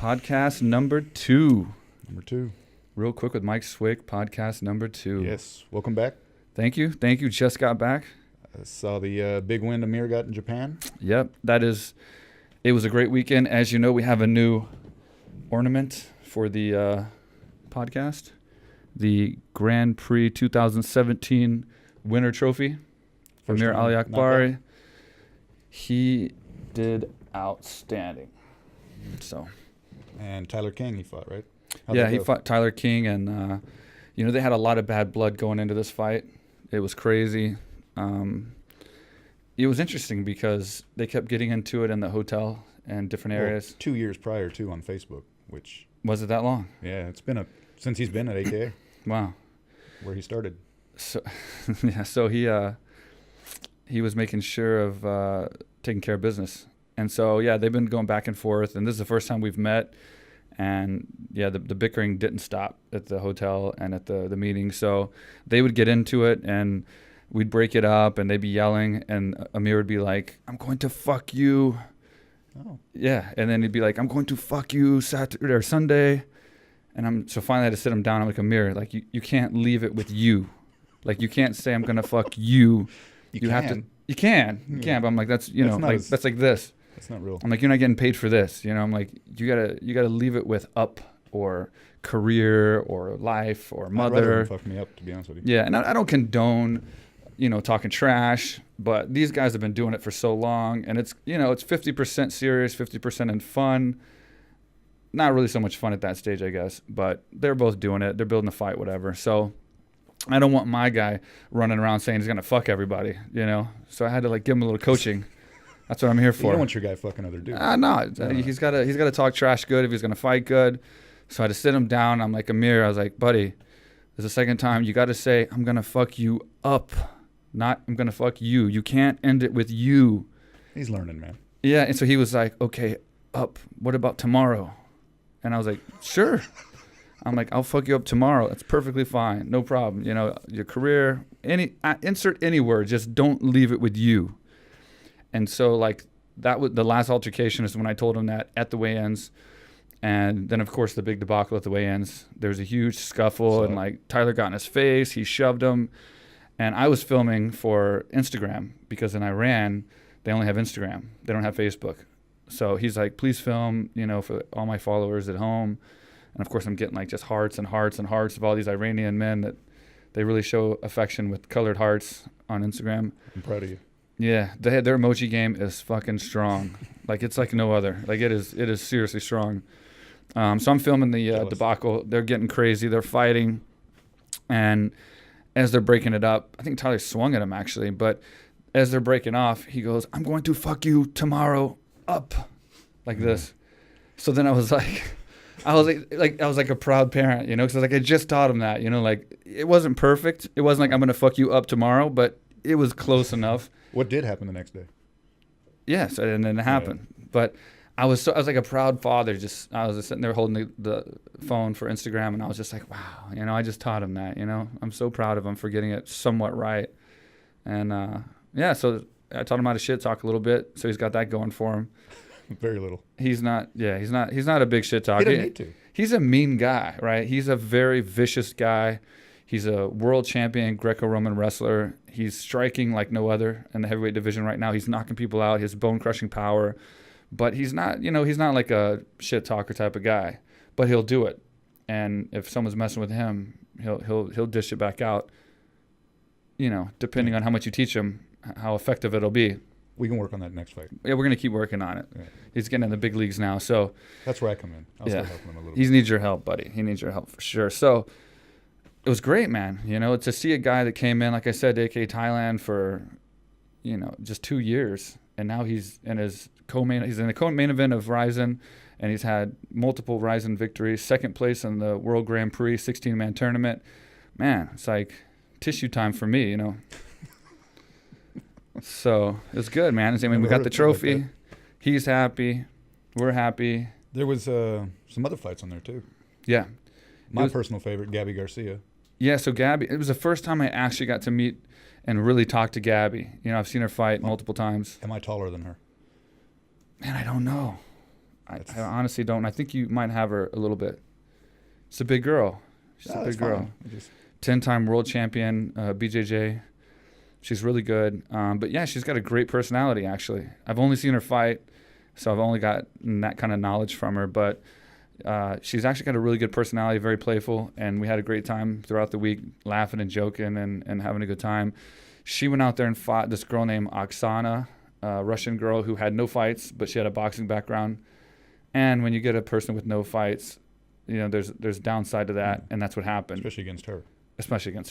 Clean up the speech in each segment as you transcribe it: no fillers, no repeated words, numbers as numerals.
Podcast number 2. Number 2. Real quick with Mike Swick, podcast number 2. Yes. Welcome back. Thank you. Thank you. Just got back. I saw the big win Amir got in Japan. Yep. It was a great weekend. As you know, we have a new ornament for the podcast. The Grand Prix 2017 winner trophy for Amir Aliakbari. He did outstanding. So, and Tyler King, he fought, right? He fought Tyler King, and they had a lot of bad blood going into this fight. It was crazy. It was interesting because they kept getting into it in the hotel and different areas. 2 years prior, too, on Facebook, which... Was it that long? Yeah, it's been since he's been at AKA. Wow. Where he started. So, yeah, so he was making sure of taking care of business. And so, yeah, they've been going back and forth, and this is the first time we've met. And, yeah, the bickering didn't stop at the hotel and at the meeting. So they would get into it, and we'd break it up, and they'd be yelling, and Amir would be like, I'm going to fuck you. Oh. Yeah, and then he'd be like, I'm going to fuck you Saturday or Sunday. And so finally I had to sit him down. I'm like, Amir, like, you can't leave it with you. Like, you can't say I'm going to fuck you. You have to. You can, but I'm like, that's like this. That's not real. I'm like, you're not getting paid for this. I'm like, you gotta leave it with up or career or life or mother. I'd rather him fuck me up, to be honest with you. Yeah, and I don't condone, talking trash, but these guys have been doing it for so long, and it's 50% serious, 50% in fun. Not really so much fun at that stage, I guess, but they're both doing it. They're building a fight, whatever. So I don't want my guy running around saying he's gonna fuck everybody, So I had to give him a little coaching. That's what I'm here for. You don't want your guy fucking other dudes. No. He's got to talk trash good if he's gonna fight good. So I had to sit him down. I'm like, Amir, I was like, buddy, this is the second time. You got to say, I'm gonna fuck you up, not I'm gonna fuck you. You can't end it with you. He's learning, man. Yeah, and so he was like, okay, up. What about tomorrow? And I was like, sure. I'm like, I'll fuck you up tomorrow. That's perfectly fine. No problem. Your career, insert any word, just don't leave it with you. And so, that was the last altercation is when I told him that at the weigh-ins. And then, of course, the big debacle at the weigh-ins. There was a huge scuffle, and, Tyler got in his face. He shoved him. And I was filming for Instagram because in Iran, they only have Instagram. They don't have Facebook. So he's like, please film, for all my followers at home. And, of course, I'm getting, just hearts and hearts and hearts of all these Iranian men that they really show affection with colored hearts on Instagram. I'm proud of you. Yeah, their emoji game is fucking strong. It's like no other. It is seriously strong. So I'm filming the debacle. They're getting crazy. They're fighting. And as they're breaking it up, I think Tyler swung at him, actually. But as they're breaking off, he goes, I'm going to fuck you tomorrow up. Like this. So then I was like a proud parent, because I just taught him that, it wasn't perfect. It wasn't like I'm going to fuck you up tomorrow, but it was close enough. What did happen the next day? Yes, and then it happened. Yeah. But I was like a proud father. I was just sitting there holding the phone for Instagram, and I was just like, wow, I just taught him that. I'm so proud of him for getting it somewhat right. And so I taught him how to shit talk a little bit. So he's got that going for him. Very little. He's not a big shit talker. He doesn't need to. He's a mean guy, right? He's a very vicious guy. He's a world champion Greco-Roman wrestler. He's striking like no other in the heavyweight division right now. He's knocking people out. His bone-crushing power. But he's not, he's not like a shit talker type of guy. But he'll do it. And if someone's messing with him, he'll dish it back out. Depending on how much you teach him, how effective it'll be. We can work on that next fight. Yeah, we're gonna keep working on it. Yeah. He's getting in the big leagues now, so that's where I come in. I'll start helping him a little bit. He needs your help, buddy. He needs your help for sure. So it was great, man. To see a guy that came in, like I said, AKA Thailand for, just 2 years, and now he's in his he's in the co-main event of RIZIN, and he's had multiple RIZIN victories, second place in the World Grand Prix 16-man tournament. Man, it's like tissue time for me, So it was good, man. We got the trophy. Like he's happy. We're happy. There was some other fights on there too. Yeah. My personal favorite, Gabby Garcia. Yeah, so Gabby, it was the first time I actually got to meet and really talk to Gabby. I've seen her fight multiple times. Am I taller than her? Man, I don't know. I honestly don't. I think you might have her a little bit. It's a big girl. She's a big girl. 10-time world champion, BJJ. She's really good. But yeah, she's got a great personality, actually. I've only seen her fight, so I've only got that kind of knowledge from her. But she's actually got a really good personality, very playful. And we had a great time throughout the week, laughing and joking and having a good time. She went out there and fought this girl named Oksana, a Russian girl who had no fights, but she had a boxing background. And when you get a person with no fights, you know, there's a downside to that, and that's what happened. Especially against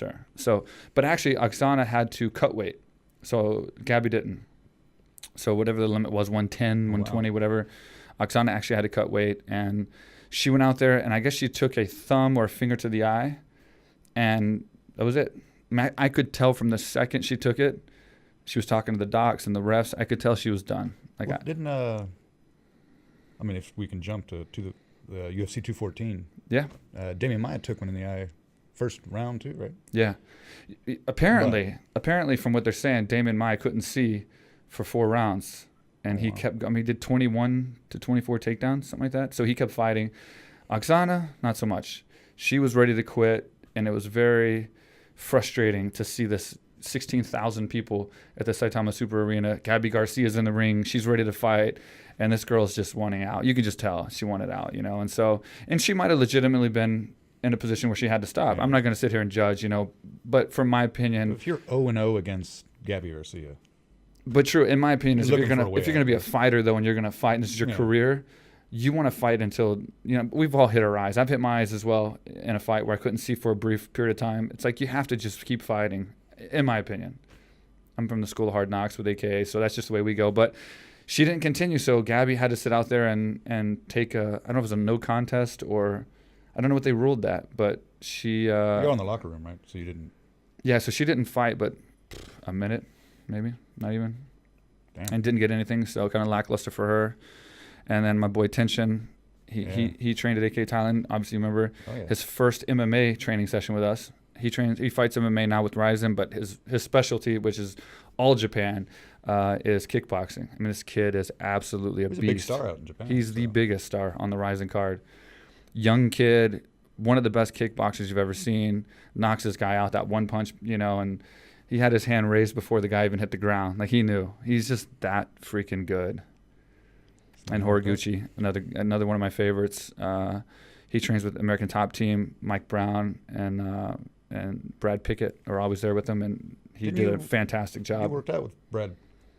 her. So, but actually, Oksana had to cut weight, so Gabby didn't. So whatever the limit was, 110, 120, whatever, Oksana actually had to cut weight, and she went out there, and I guess she took a thumb or a finger to the eye, and that was it. I could tell from the second she took it, she was talking to the docs and the refs. I could tell she was done. Like, I mean, if we can jump to the UFC 214. Yeah. Damian Maia took one in the eye first round too, right? Yeah. Apparently, from what they're saying, Damian Maia couldn't see for 4 rounds. And he kept, I mean, he did 21 to 24 takedowns, something like that. So he kept fighting. Oksana, not so much. She was ready to quit, and it was very frustrating to see this 16,000 people at the Saitama Super Arena. Gabby Garcia's in the ring. She's ready to fight. And this girl's just wanting out. You could just tell she wanted out, you know. And so, and she might have legitimately been in a position where she had to stop. I'm not going to sit here and judge, you know. But from my opinion, if you're 0-0 against Gabby Garcia. But true, in my opinion, is if you're gonna be a fighter though, and you're gonna fight, and this is your career, you want to fight until, you know. We've all hit our eyes. I've hit my eyes as well in a fight where I couldn't see for a brief period of time. It's like you have to just keep fighting, in my opinion. I'm from the School of Hard Knocks with AKA, so that's just the way we go. But she didn't continue, so Gabby had to sit out there and take a, I don't know if it was a no contest or, I don't know what they ruled that, but she... You're in the locker room, right? So you didn't... Yeah, so she didn't fight, but a minute, maybe, not even. Damn. And didn't get anything, so kind of lackluster for her. And then my boy Tenshin, he trained at AKA Thailand, obviously you remember his first MMA training session with us. He fights MMA now with RIZIN, but his specialty, which is all Japan, is kickboxing. I mean, this kid is absolutely a beast. He's a big star out in Japan. He's the biggest star on the RIZIN card. Young kid, one of the best kickboxers you've ever seen. Knocks this guy out that one punch, you know, and he had his hand raised before the guy even hit the ground. Like, he knew. He's just that freaking good. And Horiguchi, another one of my favorites. He trains with American Top Team. Mike Brown and Brad Pickett are always there with him, and he did a fantastic job. You worked out with Brad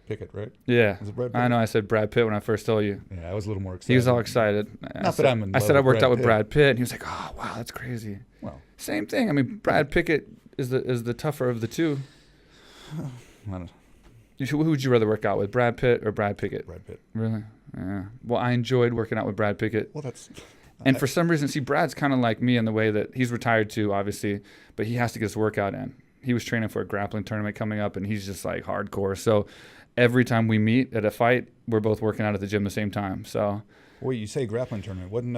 Pickett, right? Yeah. Was it Brad Pickett? I know I said Brad Pitt when I first told you. Yeah, I was a little more excited. He was all excited. I said I worked out with Brad Pitt, and he was like, "Oh, wow, that's crazy." Well, same thing. I mean, Brad Pickett is the tougher of the two. I don't know. Who would you rather work out with, Brad Pitt or Brad Pickett? Brad Pitt. Really? Yeah. Well, I enjoyed working out with Brad Pickett. Well, that's... And for some reason, see, Brad's kind of like me in the way that he's retired too, obviously, but he has to get his workout in. He was training for a grappling tournament coming up, and he's just like hardcore. So every time we meet at a fight, we're both working out at the gym at the same time. So. Wait, you say grappling tournament? Wasn't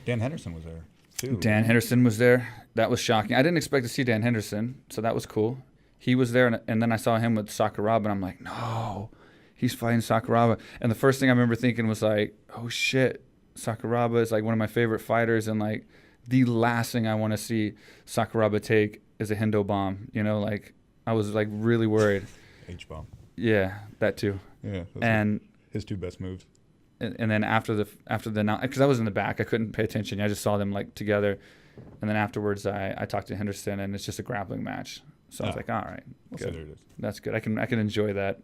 Dan Henderson was there too? Dan Henderson was there. That was shocking. I didn't expect to see Dan Henderson, so that was cool. He was there, and then I saw him with Sakuraba, and I'm like, no, he's fighting Sakuraba. And the first thing I remember thinking was like, oh shit, Sakuraba is like one of my favorite fighters, and like the last thing I want to see Sakuraba take is a Hendo bomb. You know, like I was like really worried. H-bomb. Yeah, that too. Yeah. And his 2 best moves. And then after the because I was in the back, I couldn't pay attention. I just saw them like together, and then afterwards I talked to Henderson, and it's just a grappling match. So I was like, all right, good. There it is. That's good. I can enjoy that.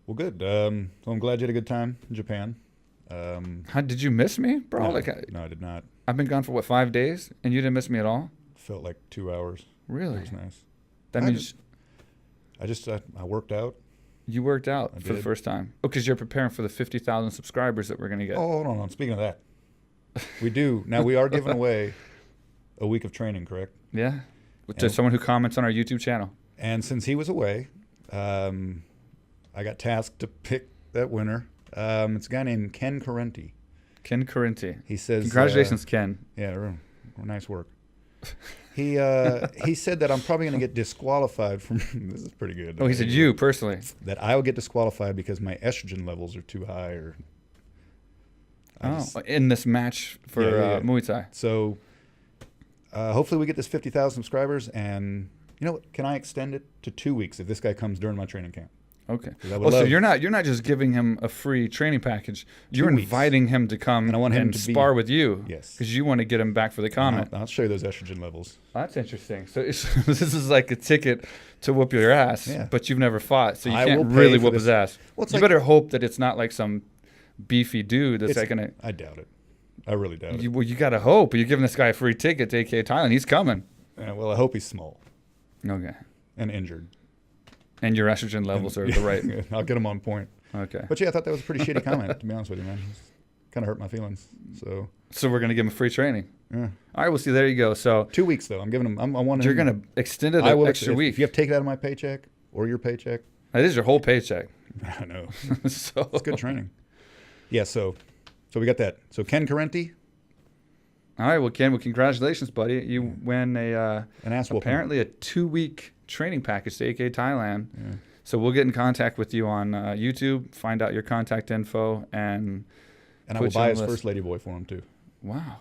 Well, good. So I'm glad you had a good time in Japan. How did you miss me, bro? No, I did not. I've been gone for 5 days, and you didn't miss me at all? Felt like 2 hours. Really? It was nice. That means I worked out. You worked out for the first time. Oh, because you're preparing for the 50,000 subscribers that we're gonna get. Oh, hold on. Speaking of that, we do now. We are giving away a week of training, correct? Yeah. To someone who comments on our YouTube channel. And since he was away, I got tasked to pick that winner. It's a guy named Ken Correnti. Ken Correnti. He says, congratulations, Ken. Yeah, nice work. He said that I'm probably going to get disqualified from... This is pretty good. Oh, he said you personally. That I will get disqualified because my estrogen levels are too high. In this match for Muay Thai. So hopefully we get this 50,000 subscribers, and you know what? Can I extend it to 2 weeks if this guy comes during my training camp? Okay. So you're not just giving him a free training package. You're inviting him to come and I want him to spar with you. Yes. Because you want to get him back for the comment. I'll show you those estrogen levels. That's interesting. So this is like a ticket to whoop your ass, but you've never fought, so you can't really whoop his ass. Well, you better hope that it's not like some beefy dude that's like gonna. I doubt it. I really doubt it. Well, you gotta hope. You're giving this guy a free ticket to AKA Thailand. He's coming. Well, I hope he's small. Okay. And injured. And your estrogen levels are the right. I'll get him on point. Okay. But yeah, I thought that was a pretty shitty comment, to be honest with you, man. Kind of hurt my feelings. So we're gonna give him free training. Yeah. All right, well, see, there you go. So 2 weeks though. I'm giving him. I want. You're gonna extend it an extra week. If you have to take it out of my paycheck or your paycheck. That is your whole paycheck. I know. So it's good training. Yeah. So we got that. So Ken Cormier. All right, well, Ken, well, congratulations, buddy. You win an ass whooping. Apparently a 2-week training package to AKA Thailand. Yeah. So we'll get in contact with you on YouTube, find out your contact info, and I will buy his first lady boy for him too. Wow.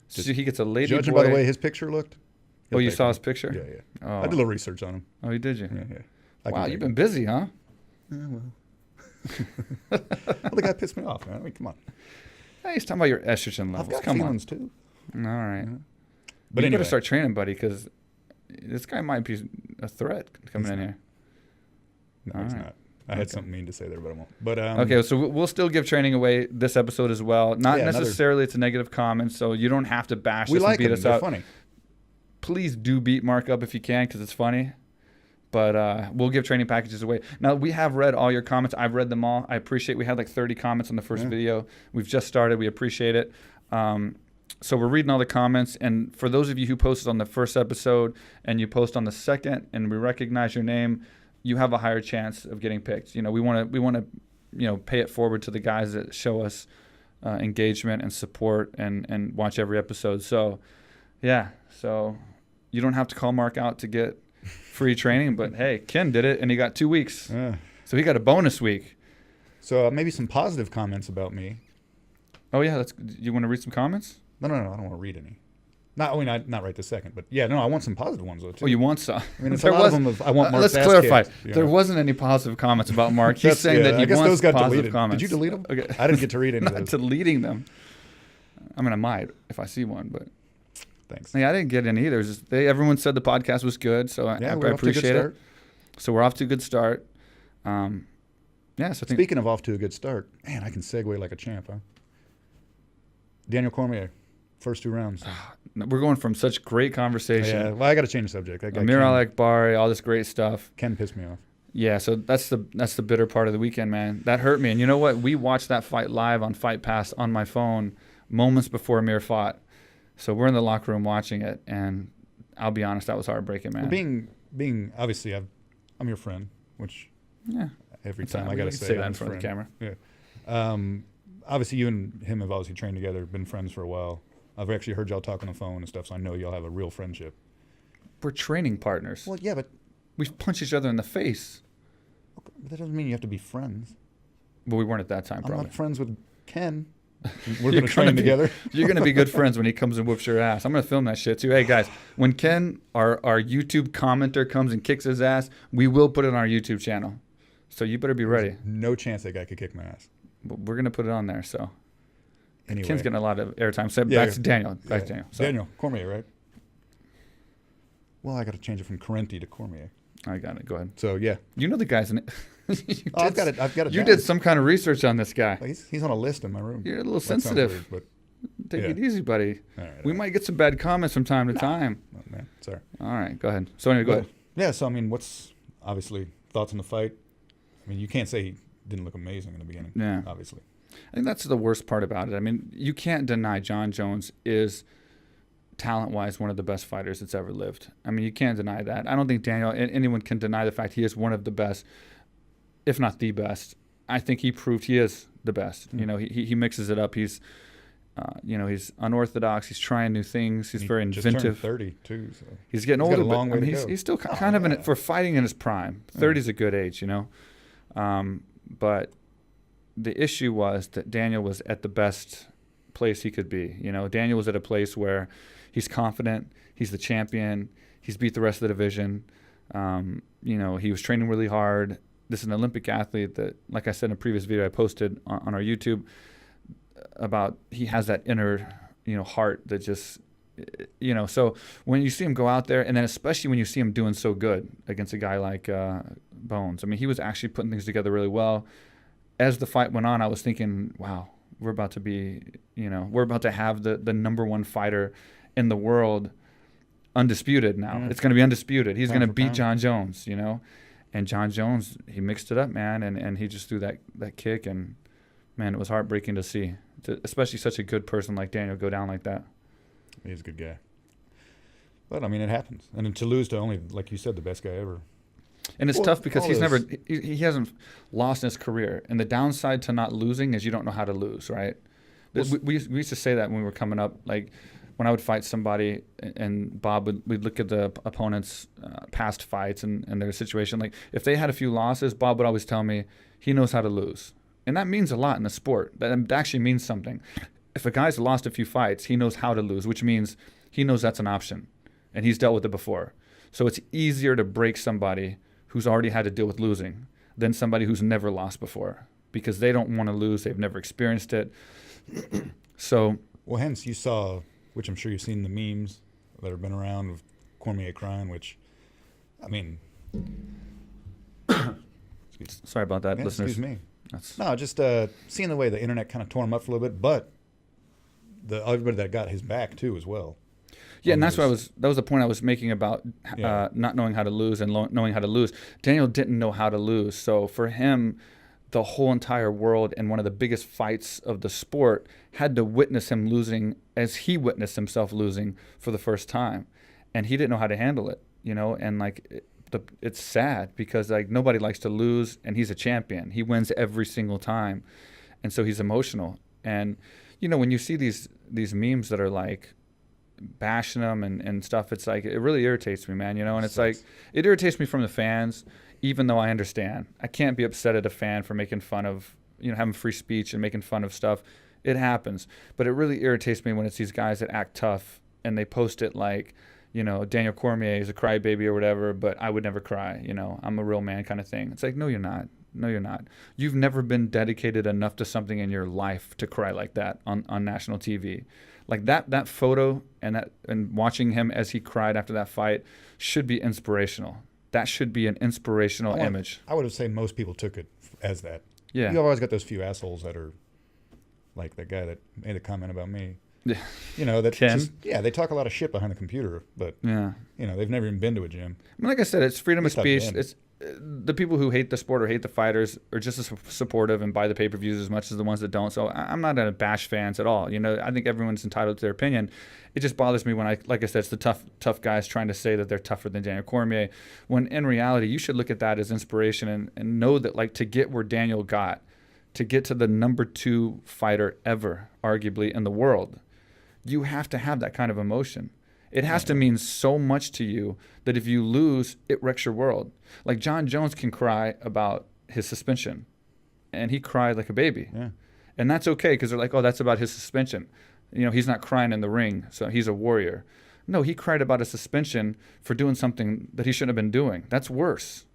So he gets a lady judging boy. By the way his picture looked. Oh, you saw his picture? Yeah. Oh. I did a little research on him. Oh, you did you? Yeah. Wow, you've been busy, huh? Yeah, well. Well, the guy pissed me off, man. I mean, come on. Hey, he's talking about your estrogen levels. I've got feelings too. All right. Yeah. But you better start training, buddy, because this guy might be a threat coming in here. No, he's not. I had something mean to say there, but I won't. But okay, so we'll still give training away this episode as well. Not necessarily it's a negative comment, so you don't have to bash us and beat us up. Funny. Please do beat Marc up if you can, because it's funny. But we'll give training packages away. Now, we have read all your comments. I've read them all. I appreciate we had like 30 comments on the first video. We've just started. We appreciate it. So we're reading all the comments. And for those of you who posted on the first episode and you post on the second and we recognize your name, you have a higher chance of getting picked. We want to pay it forward to the guys that show us engagement and support and watch every episode. So, yeah. So you don't have to call Marc out to get free training, but hey, Ken did it and he got 2 weeks. So he got a bonus week. So maybe some positive comments about me. Oh yeah, you want to read some comments? No, I don't want to read any. Not right this second, but yeah, no, I want some positive ones though too. Oh, you want some? I mean, it's a lot of them. I want Marc's let's clarify. Kicked, there wasn't any positive comments about Marc. He's saying that he wants those got positive deleted. comments. Did you delete them? Okay. I didn't get to read any of Not those. deleting them. I mean, I might if I see one, but thanks. Yeah, I didn't get any either. Everyone said the podcast was good, so I appreciate it. So we're off to a good start. So speaking of off to a good start, man, I can segue like a champ, huh? Daniel Cormier, first 2 rounds. We're going from such great conversation. Yeah, well, I got to change the subject. Amir Aliakbari, all this great stuff. Ken pissed me off. Yeah, so that's the bitter part of the weekend, man. That hurt me. And you know what? We watched that fight live on Fight Pass on my phone moments before Amir fought. So we're in the locker room watching it, and I'll be honest, that was heartbreaking, man. Well, being obviously, I'm your friend, which every time I got to say that in front of the camera. Yeah. Obviously, you and him have obviously trained together, been friends for a while. I've actually heard y'all talk on the phone and stuff, so I know y'all have a real friendship. We're training partners. Well, yeah, but we punch each other in the face. But that doesn't mean you have to be friends. But we weren't at that time, probably. I'm not friends with Ken. We're going to train together. You're going to be good friends when he comes and whoops your ass. I'm going to film that shit too. Hey guys, when Ken, our YouTube commenter, comes and kicks his ass, we will put it on our YouTube channel. So you better be ready. No chance that guy could kick my ass. But we're going to put it on there. So anyway. Ken's getting a lot of airtime. So back to Daniel. Daniel Cormier, right? Well, I got to change it from Cormier to Cormier. I got it. Go ahead. So yeah, you know the guy's in it. I've got it. You did some kind of research on this guy. He's on a list in my room. You're a little sensitive. Weird, Take it easy, buddy. All right, we might get some bad comments from time to time. Oh, man, sorry. All right, go ahead. So anyway, go ahead. Yeah. So I mean, what's obviously thoughts on the fight? I mean, you can't say he didn't look amazing in the beginning. Yeah. Obviously. I think that's the worst part about it. I mean, you can't deny Jon Jones is talent-wise one of the best fighters that's ever lived. I mean, you can't deny that. I don't think anyone can deny the fact he is one of the best, if not the best. I think he proved he is the best. Mm-hmm. You know, he mixes it up. He's, he's unorthodox. He's trying new things. He's very inventive. Just turned 30 too. So he's getting older. Got a long way to go. He's still kind of in it for fighting in his prime. 30 is a good age, you know. But the issue was that Daniel was at the best place he could be. You know, Daniel was at a place where he's confident, he's the champion, he's beat the rest of the division. You know, he was training really hard. This is an Olympic athlete that, like I said in a previous video I posted on our YouTube about, he has that inner, you know, heart that just, you know, so when you see him go out there, and then especially when you see him doing so good against a guy like Bones, I mean, he was actually putting things together really well. As the fight went on, I was thinking, wow, we're about to be, you know, we're about to have the #1 fighter in the world undisputed now. Yeah. It's going to be undisputed. He's going to beat John Jones, you know. And John Jones, he mixed it up, man, and he just threw that kick, and, man, it was heartbreaking to see, especially such a good person like Daniel go down like that. He's a good guy. But, I mean, it happens. And then to lose to only, like you said, the best guy ever. And it's tough because he hasn't lost in his career. And the downside to not losing is you don't know how to lose, right? We used to say that when we were coming up, like, when I would fight somebody and Bob we'd look at the opponent's past fights and their situation. Like, if they had a few losses, Bob would always tell me he knows how to lose. And that means a lot in the sport. That actually means something. If a guy's lost a few fights, he knows how to lose, which means he knows that's an option. And he's dealt with it before. So it's easier to break somebody who's already had to deal with losing than somebody who's never lost before, because they don't want to lose. They've never experienced it. So, well, hence you saw, which I'm sure you've seen the memes that have been around of Cormier crying, which, I mean, sorry about that, listeners. Excuse me. No, just seeing the way the internet kind of tore him up for a little bit, but everybody that got his back too as well. Yeah, and that was the point I was making about not knowing how to lose and knowing how to lose. Daniel didn't know how to lose, so for him, the whole entire world and one of the biggest fights of the sport had to witness him losing as he witnessed himself losing for the first time, and he didn't know how to handle it, you know. And like, it's sad because like nobody likes to lose, and he's a champion. He wins every single time, and so he's emotional. And you know, when you see these memes that are like bashing him and stuff, it's like, it really irritates me, man, you know. And it's like, it irritates me from the fans, even though I understand. I can't be upset at a fan for making fun of, you know, having free speech and making fun of stuff. It happens. But it really irritates me when it's these guys that act tough and they post it like, you know, Daniel Cormier is a crybaby or whatever, but I would never cry, you know, I'm a real man kind of thing. It's like, no, you're not. No, you're not. You've never been dedicated enough to something in your life to cry like that on national TV. Like that photo and watching him as he cried after that fight should be inspirational. That should be an inspirational image. I would have said most people took it as that. Yeah. You always got those few assholes that are like the guy that made a comment about me. Yeah. You know, that just, they talk a lot of shit behind the computer, but yeah, you know, they've never even been to a gym. I mean, like I said, it's freedom of speech. It's the people who hate the sport or hate the fighters are just as supportive and buy the pay-per-views as much as the ones that don't. So I'm not going to bash fans at all. You know, I think everyone's entitled to their opinion. It just bothers me when like I said, it's the tough guys trying to say that they're tougher than Daniel Cormier, when in reality, you should look at that as inspiration and know that, like, to get where Daniel got, to get to the #2 fighter ever, arguably, in the world, you have to have that kind of emotion. It has to mean so much to you that if you lose, it wrecks your world. Like, John Jones can cry about his suspension, and he cried like a baby. Yeah. And that's okay, because they're like, oh, that's about his suspension. You know, he's not crying in the ring, so he's a warrior. No, he cried about a suspension for doing something that he shouldn't have been doing. That's worse.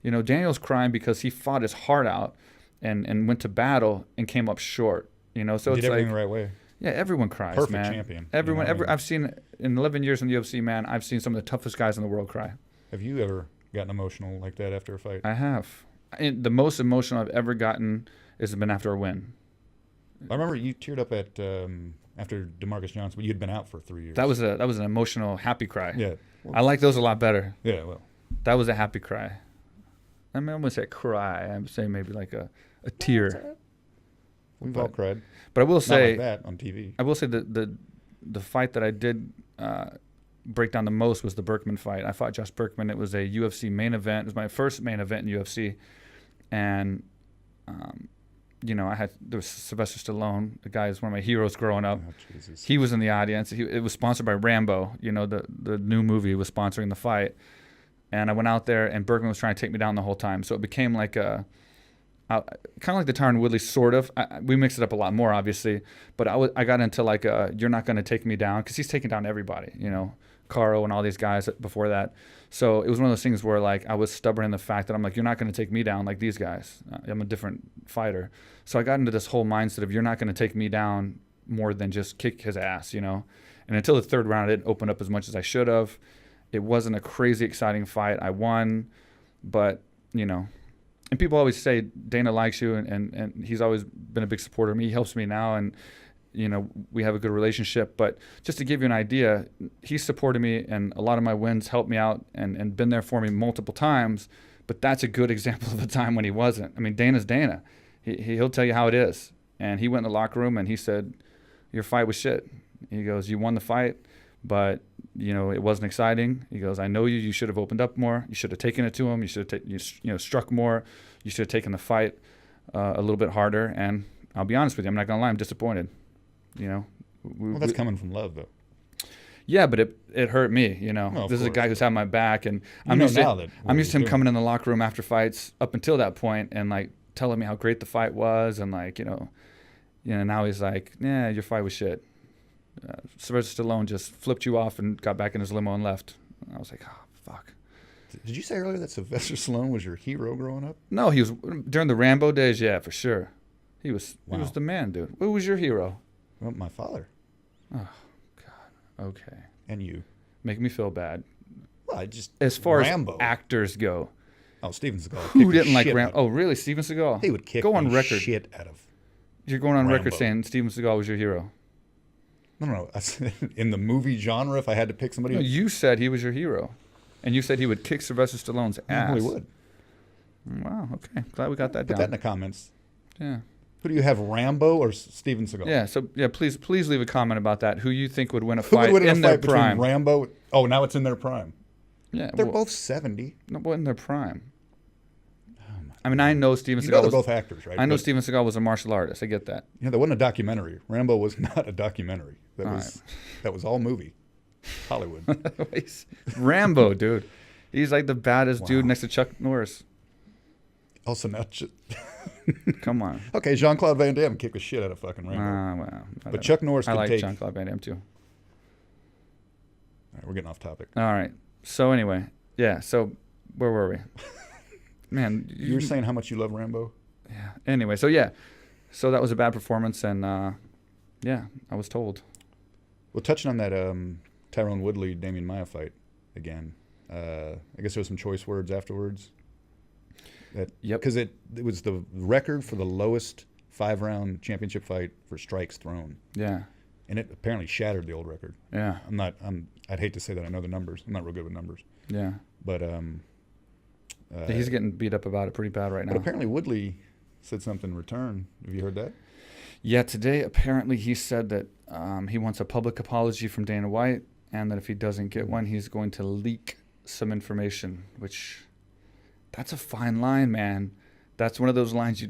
You know, Daniel's crying because he fought his heart out and went to battle and came up short. You know, so it's everything the right way. Yeah, everyone cries, Perfect man. champion. Everyone, you know, I've seen in 11 years in the UFC, man, I've seen some of the toughest guys in the world cry. Have you ever gotten emotional like that after a fight? I have. The most emotional I've ever gotten has been after a win. I remember you teared up at after DeMarcus Johnson, but you'd been out for 3 years. That was an emotional, happy cry. Yeah. I like those a lot better. Yeah, well. That was a happy cry. I mean, I'm going to say cry. I'm saying maybe like a tear. We've all cried. But I will say, not like that on TV. I will say the fight that I did break down the most was the Berkman fight. I fought Josh Berkman. It was a UFC main event. It was my first main event in UFC. And, you know, there was Sylvester Stallone. The guy is one of my heroes growing up. Oh, Jesus. He was in the audience. It was sponsored by Rambo. You know, the new movie was sponsoring the fight. And I went out there, and Berkman was trying to take me down the whole time. So it became like kind of like the Tyron Woodley, sort of. We mixed it up a lot more, obviously, but I got into like you're not going to take me down, because he's taking down everybody, you know, Caro and all these guys before that. So it was one of those things where like I was stubborn in the fact that I'm like, you're not going to take me down like these guys. I'm a different fighter. So I got into this whole mindset of, you're not going to take me down more than just kick his ass, you know. And until the third round, I didn't open up as much as I should have. It wasn't a crazy exciting fight. I won, but, you know, and people always say Dana likes you, and he's always been a big supporter of me. He helps me now, and, you know, we have a good relationship. But just to give you an idea, he supported me, and a lot of my wins helped me out and been there for me multiple times. But that's a good example of a time when he wasn't. I mean, Dana's Dana. He'll tell you how it is. And he went in the locker room and he said, your fight was shit. He goes, you won the fight, but, you know, it wasn't exciting. He goes, I know you. You should have opened up more. You should have taken it to him. You should have struck more. You should have taken the fight a little bit harder. And I'll be honest with you, I'm not going to lie, I'm disappointed. You know. Well, that's coming from love, though. Yeah, but it hurt me, you know. Well, this is a guy who's had my back, and I'm used to him coming in the locker room after fights up until that point and, like, telling me how great the fight was, and, like, you know, now he's like, yeah, your fight was shit. Sylvester Stallone just flipped you off and got back in his limo and left. I was like, oh, fuck. Did you say earlier that Sylvester Stallone was your hero growing up? No, he was during the Rambo days. Yeah, for sure. He was the man, dude. Who was your hero? Well, my father. Oh, God. Okay. And you. Make me feel bad. Well, I just as far Rambo. As actors go. Oh, Steven Seagal. Who didn't like Rambo? Oh, really? Steven Seagal? He would kick go on the record. shit out of You're going on Rambo. record saying Steven Seagal was your hero. No. In the movie genre, if I had to pick somebody. No, you said he was your hero. And you said he would kick Sylvester Stallone's ass. No, he would. Wow, okay. Glad we got that down. Put that in the comments. Yeah. Who do you have, Rambo or Steven Seagal? Yeah, so yeah, please leave a comment about that. Who you think would win a Who fight would win in a their fight between prime? Rambo? Oh, now it's in their prime. Yeah. They're both 70. No, but in their prime. Oh, I mean, I know Steven Seagal. They're both actors, right? I know Steven Seagal was a martial artist. I get that. You know, there wasn't a documentary. Rambo was not a documentary. That was all movie. Hollywood. Rambo, dude. He's like the baddest dude next to Chuck Norris. Also, now, come on. Okay, Jean-Claude Van Damme kicked the shit out of fucking Rambo. Well, but Chuck Norris could take. I like Jean-Claude Van Damme too. All right, we're getting off topic. All right. So anyway, yeah. So where were we? Man, you were saying how much you love Rambo. Yeah. Anyway, so yeah, so that was a bad performance, and yeah, I was told. Well, touching on that Tyron Woodley Damian Maia fight again. I guess there was some choice words afterwards. Yep. Because it was the record for the lowest 5-round championship fight for strikes thrown. Yeah. And it apparently shattered the old record. Yeah. I'd hate to say that I know the numbers. I'm not real good with numbers. Yeah. But he's getting beat up about it pretty bad right now. But apparently Woodley said something in return. Have you heard that? Yeah, today apparently he said that he wants a public apology from Dana White, and that if he doesn't get one, he's going to leak some information, which that's a fine line, man. That's one of those lines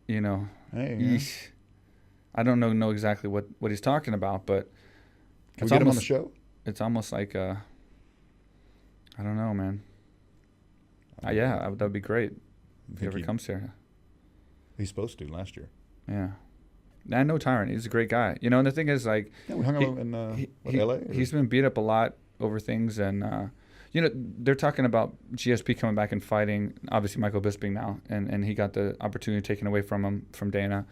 you know. Hey, yeah. I don't know exactly what he's talking about, but can we get him on the show? It's almost like I don't know, man. Yeah, that would be great if he ever comes here. He's supposed to last year. Yeah. I know Tyron. He's a great guy. You know, and the thing is, like, yeah, we hung out in L.A. He's been beat up a lot over things, and you know, they're talking about GSP coming back and fighting. Obviously, Michael Bisping now, and he got the opportunity taken away from him from Dana.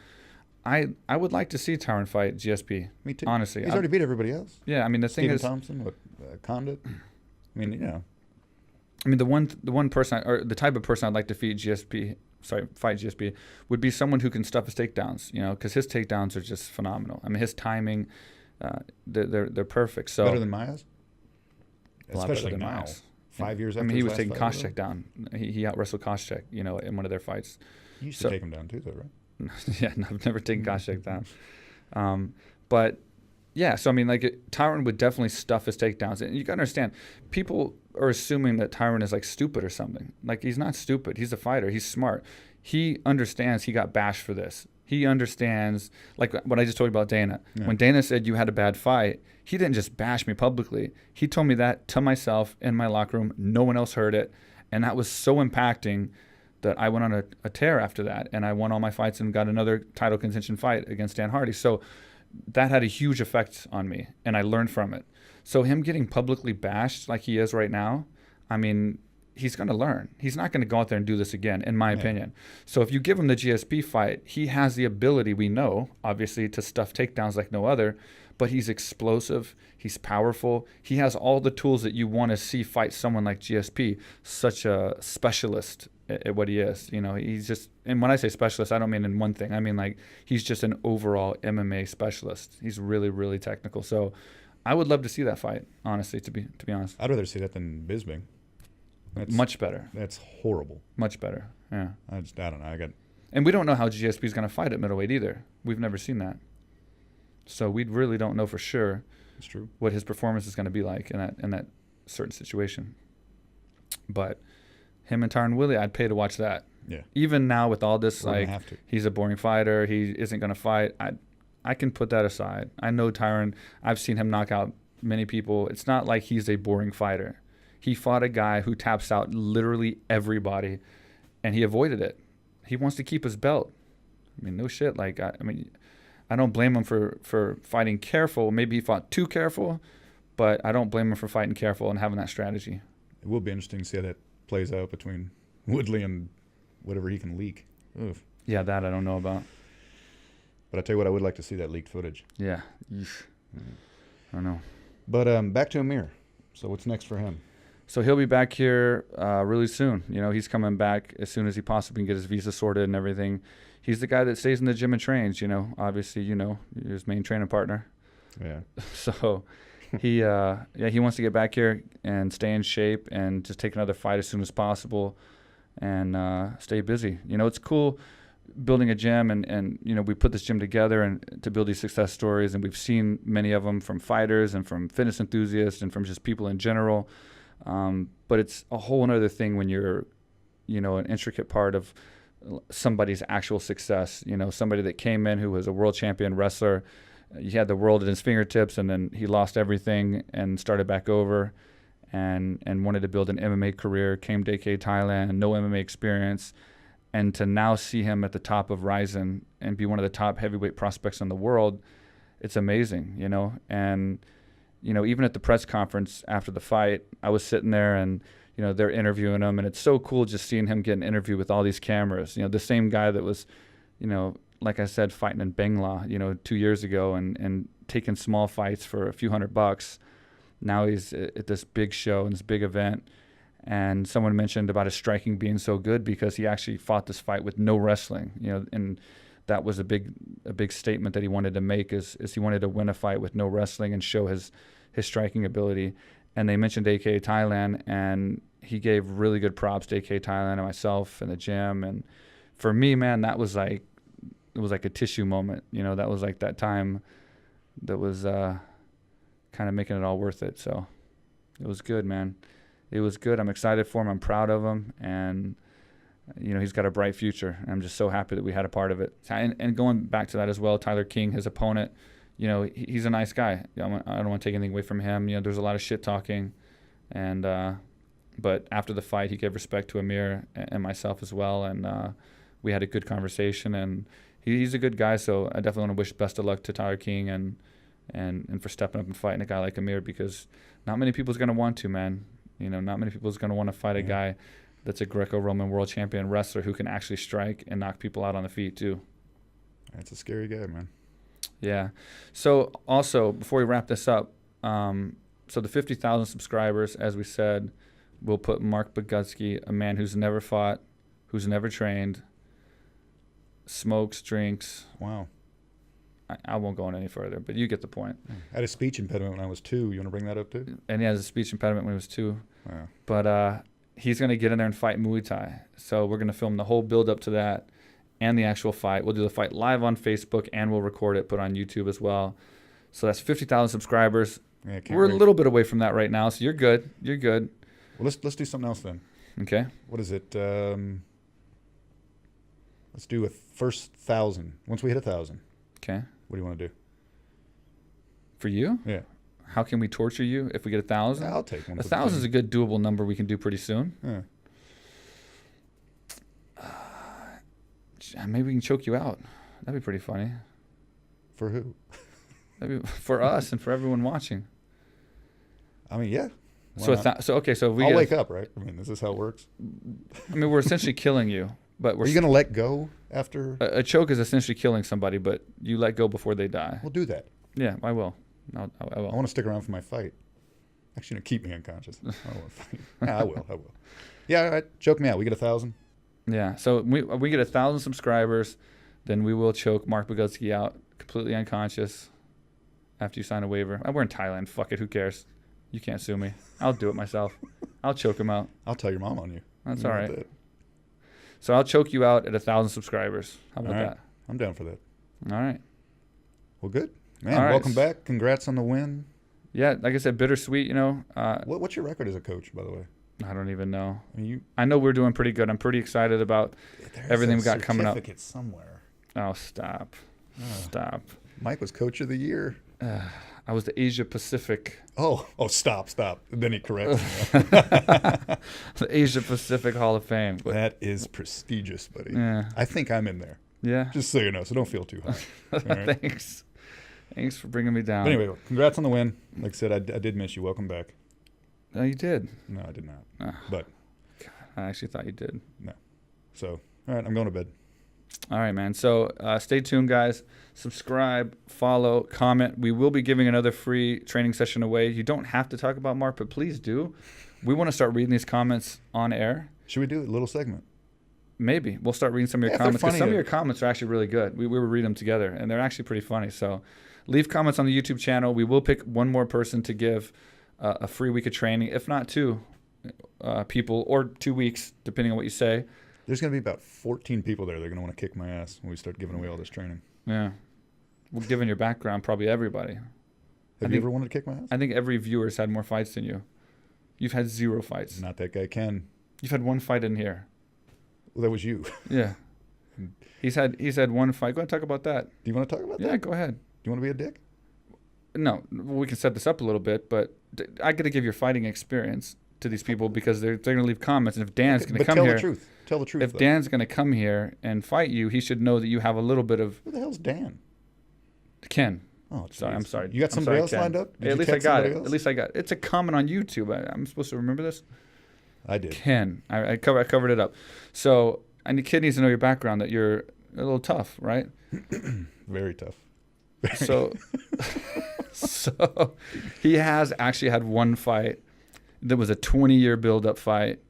I would like to see Tyron fight GSP. Me too. Honestly, he's already beat everybody else. Yeah, I mean the thing is, Thompson, Condit. I mean, you know. I mean the one person or the type of person I'd like to fight GSP would be someone who can stuff his takedowns. You know, because his takedowns are just phenomenal. I mean his timing, they're perfect. So better than Maia's. Especially now, Maia's. 5 years after. I mean, he was his taking last fight, Koscheck down. He out wrestled Koscheck, you know, in one of their fights. You used to take him down too, though, right? Yeah, no, I've never taken Koscheck down. But yeah, so I mean, like Tyron would definitely stuff his takedowns, and you gotta understand, people are assuming that Tyron is like stupid or something. Like he's not stupid. He's a fighter. He's smart. He understands he got bashed for this. He understands, like what I just told you about Dana. Yeah. When Dana said you had a bad fight, he didn't just bash me publicly. He told me that to myself in my locker room. No one else heard it. And that was so impacting. that I went on a tear after that, and I won all my fights and got another title contention fight against Dan Hardy. So that had a huge effect on me, and I learned from it. So him getting publicly bashed like he is right now, I mean, he's going to learn. He's not going to go out there and do this again, in my opinion. So if you give him the GSP fight, he has the ability, we know, obviously, to stuff takedowns like no other, but he's explosive, he's powerful, he has all the tools that you want to see fight someone like GSP, such a specialist at what he is. You know, he's just, and when I say specialist, I don't mean in one thing. I mean, like, he's just an overall MMA specialist. He's really, really technical. So I would love to see that fight, honestly, to be honest. I'd rather see that than Bisping. That's much better. That's horrible. Much better. Yeah. I don't know. And we don't know how GSP is going to fight at middleweight either. We've never seen that. So we really don't know for sure. It's true. What his performance is going to be like in that certain situation. But him and Tyron Woodley, I'd pay to watch that. Yeah. Even now with all this, We're like, he's a boring fighter, he isn't going to fight, I can put that aside. I know Tyron, I've seen him knock out many people. It's not like he's a boring fighter. He fought a guy who taps out literally everybody, and he avoided it. He wants to keep his belt. I mean, no shit. Like, I mean, I don't blame him for fighting careful. Maybe he fought too careful, but I don't blame him for fighting careful and having that strategy. It will be interesting to see how that plays out between Woodley and whatever he can leak. Oof. Yeah, that I don't know about. But I tell you what, I would like to see that leaked footage. Yeah. I don't know. But back to Amir. So what's next for him? So he'll be back here really soon. You know, he's coming back as soon as he possibly can get his visa sorted and everything. He's the guy that stays in the gym and trains, you know. Obviously, you know, his main training partner. Yeah. So he wants to get back here and stay in shape and just take another fight as soon as possible and stay busy. You know, it's cool building a gym and you know, we put this gym together and to build these success stories, and we've seen many of them from fighters and from fitness enthusiasts and from just people in general. But it's a whole other thing when you're, you know, an intricate part of somebody's actual success. You know, somebody that came in who was a world champion wrestler. He had the world at his fingertips, and then he lost everything and started back over and wanted to build an MMA career, came to AKA Thailand, no MMA experience. And to now see him at the top of RIZIN and be one of the top heavyweight prospects in the world, it's amazing, you know. And you know, even at the press conference after the fight, I was sitting there and, you know, they're interviewing him, and it's so cool just seeing him get an interview with all these cameras. You know, the same guy that was, you know, like I said, fighting in Bangla, you know, 2 years ago and taking small fights for a few $100. Now he's at this big show and this big event. And someone mentioned about his striking being so good because he actually fought this fight with no wrestling, you know, and that was a big statement that he wanted to make is he wanted to win a fight with no wrestling and show his striking ability. And they mentioned AKA Thailand, and he gave really good props to AKA Thailand and myself and the gym. And for me, man, it was like a tissue moment. You know, that was like that time that was kind of making it all worth it. So it was good, man. It was good. I'm excited for him. I'm proud of him. And, you know, he's got a bright future. I'm just so happy that we had a part of it. And going back to that as well, Tyler King, his opponent, you know, he's a nice guy. I don't want to take anything away from him. You know, there's a lot of shit talking. And but after the fight, he gave respect to Amir and myself as well. And we had a good conversation. And he's a good guy. So I definitely want to wish best of luck to Tyler King and for stepping up and fighting a guy like Amir, because not many people's going to want to, man. You know, not many people's going to want to fight a guy that's a Greco-Roman world champion wrestler who can actually strike and knock people out on the feet too. That's a scary guy, man. Yeah. So also, before we wrap this up, so the 50,000 subscribers, as we said, will put Marc Bogutsky, a man who's never fought, who's never trained, smokes, drinks. Wow. I won't go on any further, but you get the point. I had a speech impediment when I was 2. You want to bring that up too? And he has a speech impediment when he was 2. Wow. But he's going to get in there and fight Muay Thai. So we're going to film the whole build up to that and the actual fight. We'll do the fight live on Facebook, and we'll record it, put on YouTube as well. So that's 50,000 subscribers. Yeah, we're a little bit away from that right now, so you're good. You're good. Well, let's do something else then. Okay. What is it? Let's do a first 1,000. Once we hit 1,000. Okay. What do you want to do? For you? Yeah. How can we torture you if we get 1,000? I'll take one. 1,000 is a good doable number we can do pretty soon. Yeah. Maybe we can choke you out. That'd be pretty funny. For who? That'd be for us and for everyone watching. I mean, yeah. So okay. So I'll wake up, right? I mean, is this how it works? I mean, we're essentially killing you, but Are you gonna let go after? A choke is essentially killing somebody, but you let go before they die. We'll do that. Yeah, I will. I will. I want to stick around for my fight. Actually, keep me unconscious. I don't want to fight. Yeah, I will. Yeah, all right. Choke me out. We get 1,000. Yeah. So we get 1,000 subscribers, then we will choke Marc Bogutski out completely unconscious after you sign a waiver. We're in Thailand. Fuck it. Who cares? You can't sue me. I'll do it myself. I'll choke him out. I'll tell your mom on you. That's all right. So I'll choke you out at 1,000 subscribers. How about that? I'm down for that. All right. Well, good. Man, welcome back. Congrats on the win. Yeah, like I said, bittersweet, you know. What's your record as a coach, by the way? I don't even know. I mean, I know we're doing pretty good. I'm pretty excited about everything we got coming up. Somewhere. Oh, stop. Stop. Mike was coach of the year. I was the Asia Pacific. Oh, stop. Then he corrects me. The Asia Pacific Hall of Fame. That is prestigious, buddy. Yeah. I think I'm in there. Yeah. Just so you know, so don't feel too high. Right? Thanks for bringing me down. But anyway, congrats on the win. Like I said, I did miss you. Welcome back. No, you did. No, I did not. But God, I actually thought you did. No. So, all right, I'm going to bed. All right, man. So stay tuned, guys. Subscribe, follow, comment. We will be giving another free training session away. You don't have to talk about Marc, but please do. We want to start reading these comments on air. Should we do a little segment? Maybe. We'll start reading some of your comments, because some of your comments are actually really good. We will read them together, and they're actually pretty funny. So leave comments on the YouTube channel. We will pick one more person to give a free week of training, if not two people, or 2 weeks, depending on what you say. There's going to be about 14 people there. They're going to want to kick my ass when we start giving away all this training. Yeah. Well, given your background, probably everybody. Have you ever wanted to kick my ass? I think every viewer's had more fights than you. You've had 0 fights. Not that guy Ken. You've had 1 fight in here. Well, that was you. Yeah. He's had 1 fight. Go ahead and talk about that. Do you want to talk about that? Yeah, go ahead. Do you want to be a dick? No. We can set this up a little bit, but I got to give your fighting experience to these people, because they're going to leave comments. And if Dan's going to come here... Tell the truth. If Dan's going to come here and fight you, he should know that you have a little bit of... Who the hell's Dan? Ken. Oh, sorry. I'm sorry. You got somebody else Ken. lined up? At least I got it. At least I got it. It's a comment on YouTube. I'm supposed to remember this? I did. Ken. I covered it up. So, and the kid needs to know your background, that you're a little tough, right? Very tough. So he has actually had 1 fight. There was a 20-year build-up fight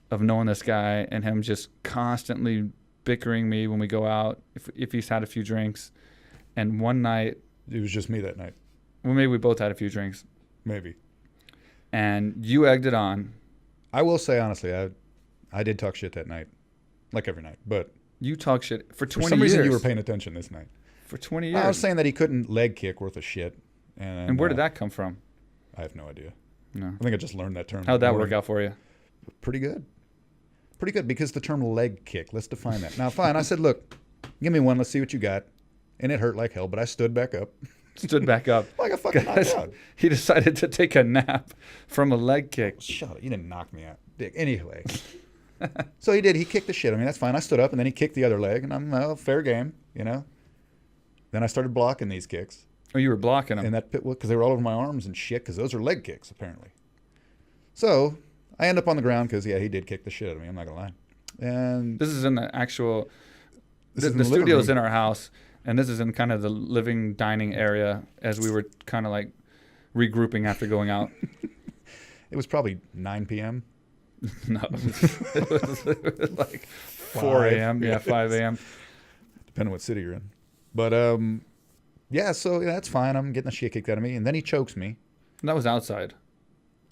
of knowing this guy and him just constantly bickering me when we go out, if he's had a few drinks. And one night... It was just me that night. Well, maybe we both had a few drinks. Maybe. And you egged it on. I will say, honestly, I did talk shit that night. Like every night. But you talk shit for 20 years. For some reason, you were paying attention this night. For 20 years. I was saying that he couldn't leg kick worth a shit. And where did that come from? I have no idea. No. I think I just learned that term. How'd that work out for you? Pretty good. Pretty good, because the term leg kick, let's define that. Now, fine. I said, look, give me one. Let's see what you got. And it hurt like hell, but I stood back up. Stood back up. Like a fucking knocked out. He decided to take a nap from a leg kick. Shut up. You didn't knock me out, dick. Anyway. So he did. He kicked the shit. I mean, that's fine. I stood up, and then he kicked the other leg, and I'm fair game, you know. Then I started blocking these kicks. Oh, you were blocking them. And that pit, because they were all over my arms and shit, because those are leg kicks, apparently. So I end up on the ground because, yeah, he did kick the shit out of me. I'm not going to lie. And this is in the actual... The studio's in our house, and this is in kind of the living, dining area as we were kind of like regrouping after going out. It was probably 9 p.m. No, it was like 4 a.m. Yeah, 5 a.m. Depending on what city you're in. But, yeah, so that's fine. I'm getting the shit kicked out of me. And then he chokes me. And that was outside.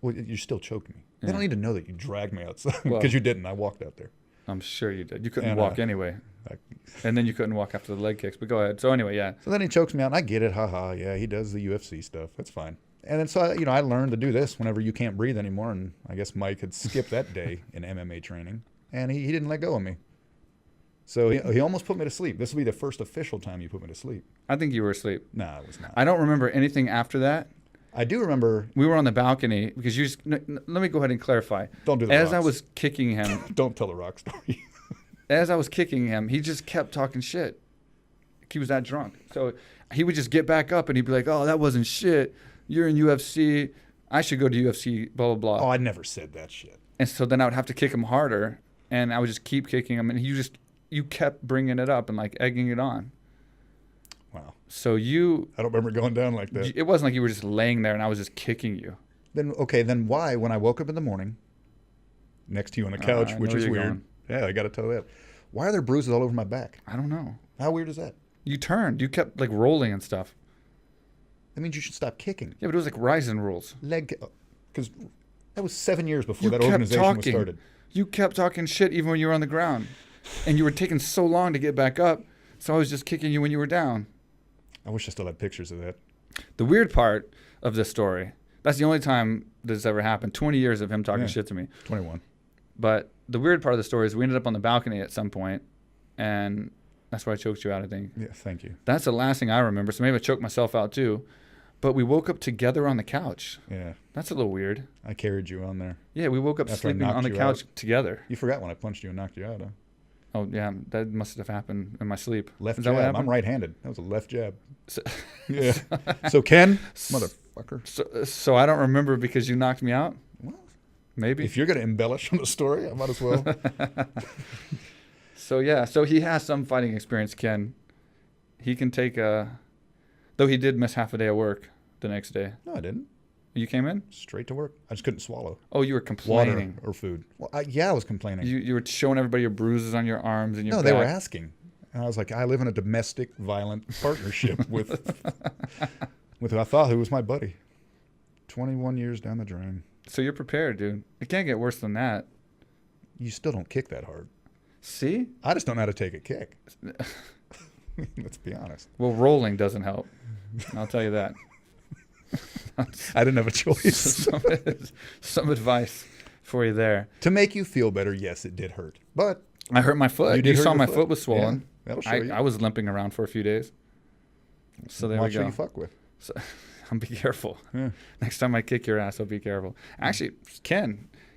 Well, you still choked me. Yeah. They don't need to know that you dragged me outside, because you didn't. I walked out there. I'm sure you did. You couldn't walk anyway. And then you couldn't walk after the leg kicks. But go ahead. So anyway, yeah. So then he chokes me out, and I get it. Haha, yeah, he does the UFC stuff. That's fine. And then so, I learned to do this whenever you can't breathe anymore. And I guess Mike had skipped that day in MMA training. And he didn't let go of me. So he almost put me to sleep. This will be the first official time you put me to sleep. I think you were asleep. No, I was not. I don't remember anything after that. I do remember. We were on the balcony because let me go ahead and clarify. Don't do the As rocks. I was kicking him. Don't tell the rock story. as I was kicking him, he just kept talking shit. He was that drunk. So he would just get back up and he'd be like, oh, that wasn't shit. You're in UFC. I should go to UFC, blah, blah, blah. Oh, I never said that shit. And so then I would have to kick him harder, and I would just keep kicking him, and you kept bringing it up and like egging it on. Wow. So I don't remember going down like that. It wasn't like you were just laying there and I was just kicking you. Then why, when I woke up in the morning, next to you on the couch, which is weird. Going. Yeah, I got to tell you that. Why are there bruises all over my back? I don't know. How weird is that? You turned. You kept like rolling and stuff. That means you should stop kicking. Yeah, but it was like RIZIN rules. Because that was 7 years before You that kept organization talking. was started. You kept talking shit even when you were on the ground. And you were taking so long to get back up, so I was just kicking you when you were down. I wish I still had pictures of that. The weird part of this story, that's the only time this ever happened, 20 years of him talking shit to me. 21. But the weird part of the story is we ended up on the balcony at some point, and that's where I choked you out, I think. Yeah, thank you. That's the last thing I remember, so maybe I choked myself out too. But we woke up together on the couch. Yeah. That's a little weird. I carried you on there. Yeah, we woke up After I sleeping on the knocked you couch out. together. You forgot when I punched you and knocked you out, huh? Oh, yeah, that must have happened in my sleep. Left Is that what jab. happened? I'm right-handed. That was a left jab. So, Yeah. So Ken, motherfucker. so I don't remember because you knocked me out? Well, Maybe. if you're going to embellish on the story, I might as well. So, yeah, so he has some fighting experience, Ken. He can take a... Though he did miss half a day of work the next day. No, I didn't. You came in? Straight to work. I just couldn't swallow. Oh, you were complaining. Water or food. Well, I was complaining. You were showing everybody your bruises on your arms and your No, back. they were asking. And I was like, I live in a domestic violent partnership with who I thought who was my buddy. 21 years down the drain. So you're prepared, dude. It can't get worse than that. You still don't kick that hard. See? I just don't know how to take a kick. Let's be honest. Well, rolling doesn't help. I'll tell you that. I didn't have a choice. Some advice for you there. To make you feel better, yes, it did hurt. But I hurt my foot. You saw my foot was swollen. Yeah, that'll show you. I was limping around for a few days. So there we Watch go. who you fuck with. So, I'll be careful. Yeah. Next time I kick your ass, I'll be careful. Actually,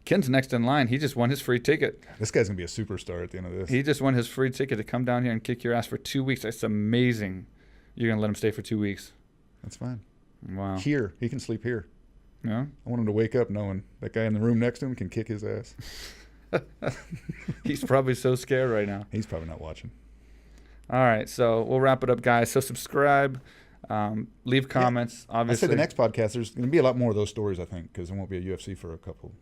Ken's next in line. He just won his free ticket. This guy's going to be a superstar at the end of this. He just won his free ticket to come down here and kick your ass for 2 weeks. That's amazing. You're going to let him stay for 2 weeks. That's fine. Wow. Here. He can sleep here. Yeah? I want him to wake up knowing that guy in the room next to him can kick his ass. He's probably so scared right now. He's probably not watching. All right, so we'll wrap it up, guys. So subscribe, leave comments. I Obviously, said the next podcast, there's going to be a lot more of those stories, I think, because there won't be a UFC for a couple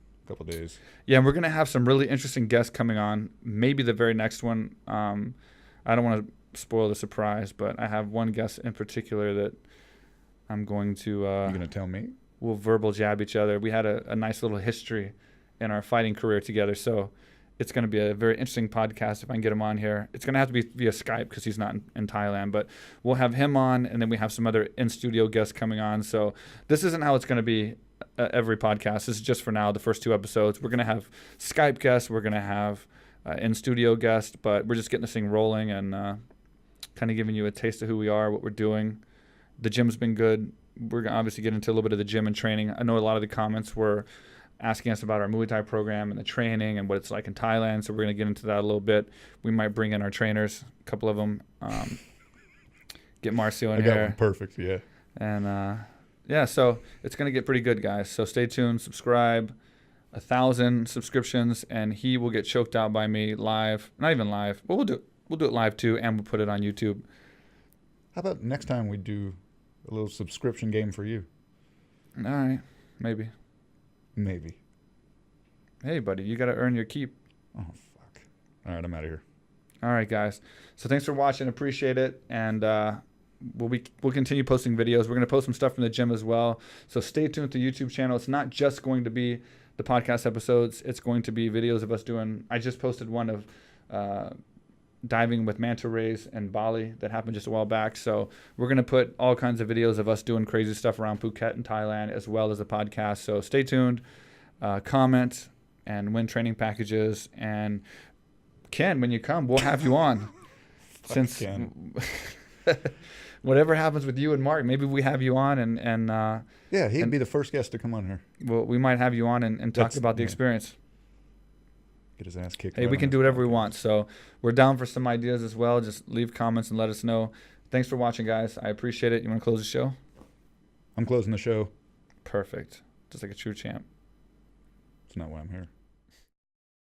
days. Yeah, and we're gonna have some really interesting guests coming on. Maybe the very next one. I don't want to spoil the surprise, but I have one guest in particular that I'm going to. You're going to tell me? We'll verbal jab each other. We had a nice little history in our fighting career together, so it's going to be a very interesting podcast if I can get him on here. It's going to have to be via Skype because he's not in Thailand, but we'll have him on, and then we have some other in-studio guests coming on. So this isn't how it's going to be every podcast. This is just for now, the first 2 episodes. We're going to have Skype guests. We're going to have in-studio guests, but we're just getting this thing rolling and kind of giving you a taste of who we are, what we're doing. The gym's been good. We're going to obviously get into a little bit of the gym and training. I know a lot of the comments were asking us about our Muay Thai program and the training and what it's like in Thailand, so we're going to get into that a little bit. We might bring in our trainers, a couple of them, get Marcio in I got here. one perfect, yeah. And, yeah, so it's going to get pretty good, guys. So stay tuned, subscribe, 1,000 subscriptions, and he will get choked out by me live. Not even live. Well, we'll do it live, too, and we'll put it on YouTube. How about next time we do a little subscription game for you? All right, maybe. Maybe. Hey, buddy, you got to earn your keep. Oh, fuck. All right, I'm out of here. All right, guys. So thanks for watching. Appreciate it. And we'll continue posting videos. We're going to post some stuff from the gym as well. So stay tuned to the YouTube channel. It's not just going to be the podcast episodes. It's going to be videos of us doing. I just posted one of diving with manta rays in Bali that happened just a while back. So we're going to put all kinds of videos of us doing crazy stuff around Phuket and Thailand as well as a podcast. So stay tuned, comment, and win training packages. And Ken, when you come, we'll have you on. Since whatever happens with you and Marc, maybe we have you on and yeah, he'd be the first guest to come on here. well, we might have you on and talk about the experience. get his ass kicked. Hey, we can do whatever we want. So we're down for some ideas as well. Just leave comments and let us know. Thanks for watching, guys. I appreciate it. You want to close the show? I'm closing the show. Perfect. Just like a true champ. That's not why I'm here.